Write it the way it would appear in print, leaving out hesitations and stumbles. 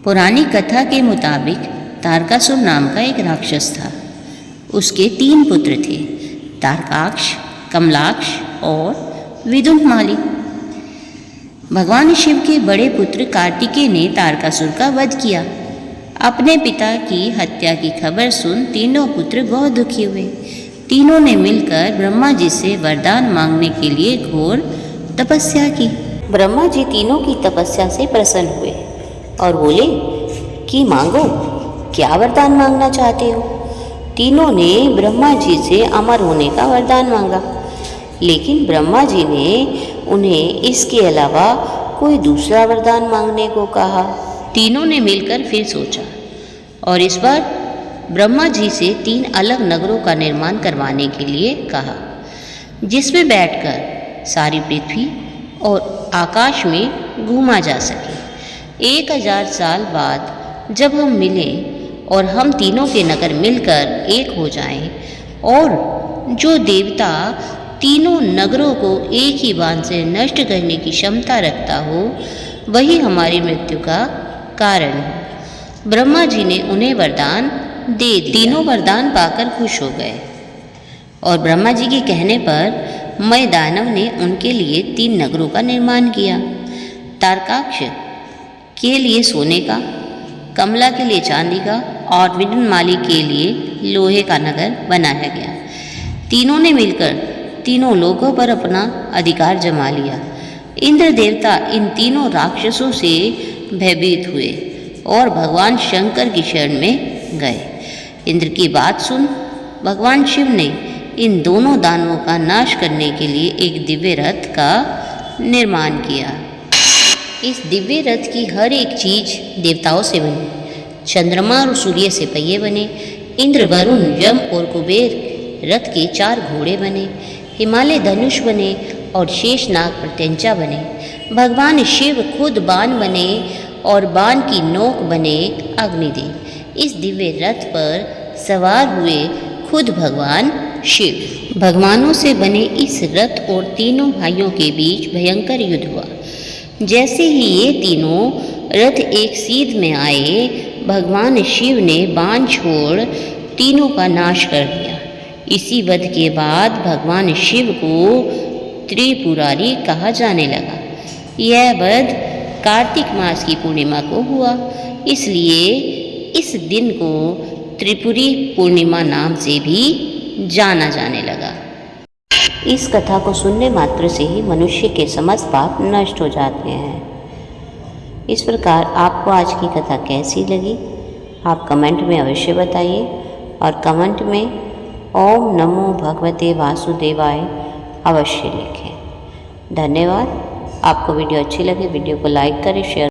पुरानी कथा के मुताबिक तारकासुर नाम का एक राक्षस था। उसके 3 पुत्र थे, तारकाक्ष, कमलाक्ष और विदुंतमाली। भगवान शिव के बड़े पुत्र कार्तिकेय ने तारकासुर का वध किया। अपने पिता की हत्या की खबर सुन तीनों पुत्र बहुत दुखी हुए। तीनों ने मिलकर ब्रह्मा जी से वरदान मांगने के लिए घोर तपस्या की। ब्रह्मा जी तीनों की तपस्या से प्रसन्न हुए और बोले कि मांगो, क्या वरदान मांगना चाहते हो। तीनों ने ब्रह्मा जी से अमर होने का वरदान मांगा, लेकिन ब्रह्मा जी ने उन्हें इसके अलावा कोई दूसरा वरदान मांगने को कहा। तीनों ने मिलकर फिर सोचा और इस बार ब्रह्मा जी से 3 अलग नगरों का निर्माण करवाने के लिए कहा, जिसमें बैठकर सारी पृथ्वी और आकाश में घूमा जा सके। 1000 साल बाद जब हम मिलें और हम तीनों के नगर मिलकर एक हो जाएं और जो देवता तीनों नगरों को एक ही बाण से नष्ट करने की क्षमता रखता हो, वही हमारी मृत्यु का कारण है। ब्रह्मा जी ने उन्हें वरदान दे दिया। तीनों वरदान पाकर खुश हो गए और ब्रह्मा जी के कहने पर मय दानव ने उनके लिए 3 नगरों का निर्माण किया। तारकाक्ष के लिए सोने का, कमला के लिए चांदी का और विदुंतमाली के लिए लोहे का नगर बनाया गया। तीनों ने मिलकर तीनों लोगों पर अपना अधिकार जमा लिया। इंद्र देवता इन तीनों राक्षसों से भयभीत हुए और भगवान शंकर की शरण में गए। इंद्र की बात सुन भगवान शिव ने इन दोनों दानवों का नाश करने के लिए एक दिव्य रथ का निर्माण किया। इस दिव्य रथ की हर एक चीज देवताओं से बनी। चंद्रमा और सूर्य से पहिए बने। इंद्र, वरुण, यम और कुबेर रथ के 4 घोड़े बने। हिमालय धनुष बने और शेषनाग प्रत्यंचा बने। भगवान शिव खुद बाण बने और बाण की नोक बने अग्निदेव। इस दिव्य रथ पर सवार हुए खुद भगवान शिव। भगवानों से बने इस रथ और तीनों भाइयों के बीच भयंकर युद्ध हुआ। जैसे ही ये तीनों रथ एक सीध में आए, भगवान शिव ने बाण छोड़ तीनों का नाश कर दिया। इसी वध के बाद भगवान शिव को त्रिपुरारी कहा जाने लगा। यह वध कार्तिक मास की पूर्णिमा को हुआ, इसलिए इस दिन को त्रिपुरी पूर्णिमा नाम से भी जाना जाने लगा। इस कथा को सुनने मात्र से ही मनुष्य के समस्त पाप नष्ट हो जाते हैं। इस प्रकार आपको आज की कथा कैसी लगी, आप कमेंट में अवश्य बताइए और कमेंट में ओम नमो भगवते वासुदेवाय अवश्य लिखें। धन्यवाद। आपको वीडियो अच्छी लगे वीडियो को लाइक करें, शेयर